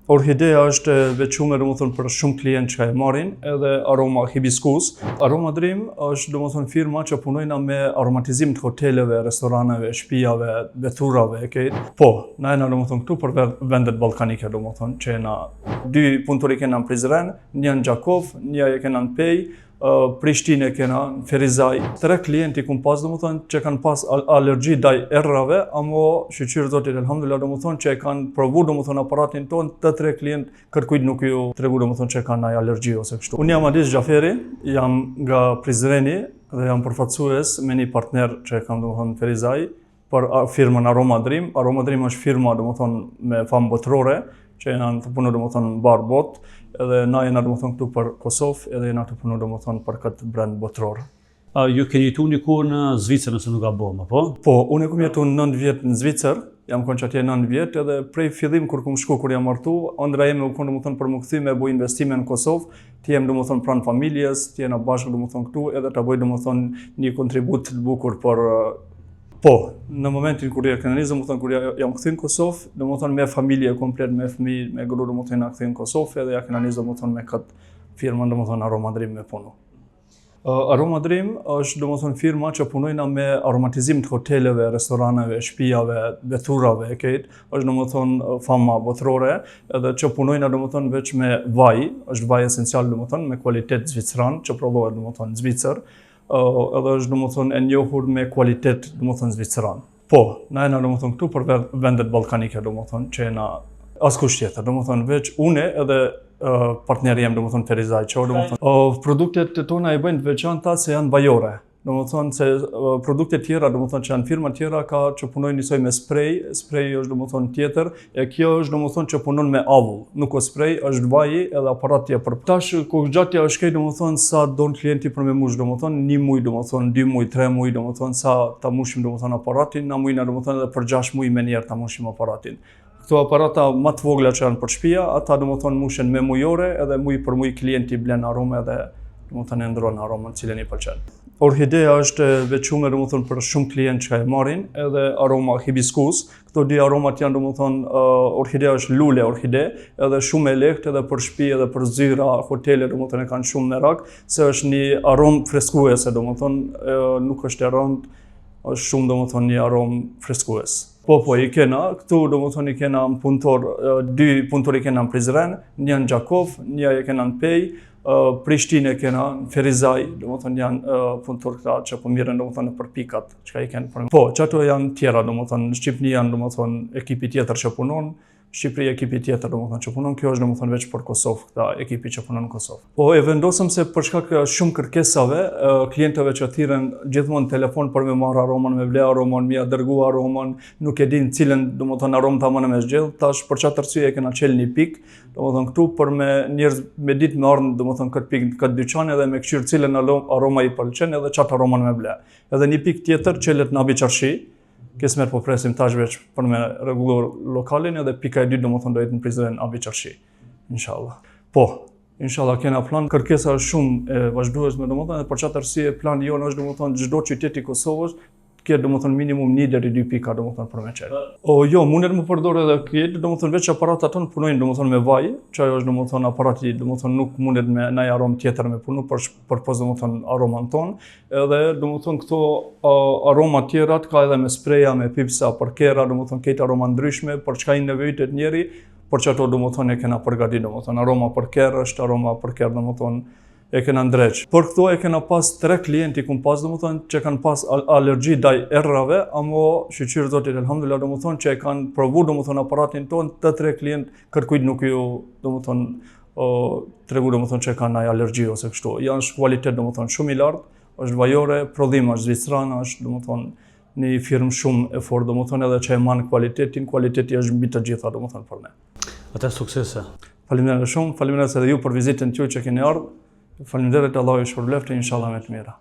Orhidea është e veçuar domethënë për shumë klientë që e marrin, edhe Aroma Hibiscus. Aroma Dream është domethënë firma që punojnë me aromatizim të hoteleve, restoraneve, shtëpive, veturave, Po, na jena domethënë këtu për vendet ballkanike domethënë, që jena dy punëtori kena në Prizren, një në Gjakov, një e kena në Pej, Prishtinë kena në Ferizaj. 3 klientë kum pas domethënë që kanë pas alergji ndaj errave, amo shqyr zotit elhamdulillah domethënë që e kanë provuar domethënë aparatin ton, të 3 klientë kërkujt nuk ju tregu domethënë që kanë ndaj alergji ose kështu. Unë jam Adis Xhaferi, jam nga Prizreni dhe jam përfaqësues me një partner që e kam domethënë në Ferizaj për firmën Aroma Dream. Aroma Dream është firma domethënë me famë botërore që janë të punuar domethënë në bar bot, edhe na jena domethënë këtu për Kosovë, edhe jena të punuar domethënë për këtë brand botëror. Ju keni jetuar një kohë në Zvicër nëse nuk gaboj, apo? Po, unë kam jetuar 9 vjet në Zvicër, jam qenë atje 9 vjet, edhe prej fillim kur kum shku kur jam martu, ëndra ime u kon domethënë për më kthy me bëj investime në Kosovë, të jem domethënë pranë familjes, të jena bashkë domethënë këtu, edhe ta bëj domethënë një kontribut të bukur për Po, në momentin kur jam kënaqur, domethënë kur jam kthyer në Kosovë, domethënë me familje komplet, me fëmijë, me grup domethënë na kthyer në Kosovë edhe ja kënaqur domethënë me këtë firmën domethënë Aroma Dream me punu. Aroma Dream është domethënë firma që punojnë me aromatizim të hoteleve, restoraneve, shtëpive, veturave, është domethënë fama botërore, edhe që punojnë domethënë veç me vaj, është vaj esencial domethënë me cilëtet zvicran që prodhohet domethënë në Zvicër. Edhe është domethënë e njohur me cilëtet domethënë zvicran. Po, na jena domethënë këtu për vendet ballkanike domethënë që jena askush tjetër, domethënë veç unë edhe partneri jam domethënë Ferizaj, që domethënë produktet tona i bëjnë të veçanta se janë vajore. Domethënë se produkte tjera, domethënë që janë firma tjera ka që punojnë njësoj me sprej është domethënë tjetër, e kjo është domethënë që punon me avull, nuk o sprej, është vaji edhe aparat tjetër. Tash kur gjatja është këj domethënë sa don klienti për me mush domethënë 1 muj domethënë 2 muj, 3 muj domethënë sa ta mushim domethënë aparatin, na mujna domethënë edhe për 6 muj me njerë ta mushim aparatin. Këto aparata më të vogla që janë për shtëpia, ata domethënë mushen me mujore edhe muj për muj klienti blen aromë edhe domethënë ndron aromën cilën i pëlqen. Orhidea është e veçuar domethënë për shumë klientë që e marrin, edhe Aroma Hibiscus. Këto dy aromat janë domethënë orhidea është lule orhide, edhe shumë e lehtë edhe për shtëpi edhe për zyra, hotele domethënë kanë shumë merak, se është një aromë freskuese domethënë nuk është e rëndë, është shumë domethënë një aromë freskues. Po, i kena, këtu domethënë i kena në punëtor, 2 punëtor i kena në Prizren, një në Gjakov, një e kena në Pej, Prishtinë kena në Ferizaj, domethënë janë punëtor këta që po mirën domethënë për pikat që i kanë për. Po, çato janë tjera domethënë në Shqipëri janë domethënë ekipi tjetër që punon, Shqipëri ekipi tjetër domethënë që punon, kjo është domethënë veç për Kosovë, këta ekipi që punon në Kosovë. Po e vendosëm se për shkak shumë kërkesave, klientëve që thirren gjithmonë telefon për me marr aromën, me ble aromën, me ia dërgu aromën, nuk e din cilën domethënë aromë ta mëne me zgjedh, tash për çfarë arsye e kena çel një pikë, domethënë këtu për me njerëz me ditë me ardhmë domethënë këtë pikë këtë dyqan edhe me këshir cilën aroma i pëlqen edhe çat aromën me ble. Edhe një pikë tjetër çelet në Abi Çarshi. Kësmer po presim tash veç për me rregulluar lokalin edhe pika e dytë domethënë do jetë në Prizren Abi Çarshi. Inshallah. Po, inshallah kena plan, kërkesa është shumë e vazhdueshme domethënë, për çfarë arsye plani jonë është domethënë çdo qytet i Kosovës këtë domethënë minimum 1 deri 2 pika domethënë për me çel. Jo, mundet më përdor edhe këtë domethënë veç aparatat tonë punojnë domethënë me vaj, që ajo është domethënë aparati domethënë nuk mundet me ndaj aromë tjetër me punu për pos domethënë aromën tonë, edhe domethënë këto aroma tjerat ka edhe me spreja, me pipsa, për kera domethënë këtë aroma ndryshme për çka i nevojitet njeri, për çato domethënë e kena përgatitur domethënë aroma për kerë është aroma për kerë domethënë e kena ndreq. Por këto e kena pas 3 klienti kum pas domethënë që kanë pas alergji ndaj errave, amo shqyr zotit elhamdulillah domethënë që e kanë provuar domethënë aparatin ton, të 3 klientë kërkujt nuk ju domethënë tregu domethënë që kanë ndaj alergji ose kështu. Janë cilëtet domethënë shumë i lartë, është vajore, prodhim është zvicran, është domethënë një firmë shumë e fortë domethënë edhe që e man cilëtetin, cilëteti është mbi të gjitha domethënë për ne. Atë suksese. Faleminderit shumë, faleminderit edhe ju për vizitën tuaj që keni ardhur. Faleminderit, Allahu ju shpërbleftë, inshallah me të mira.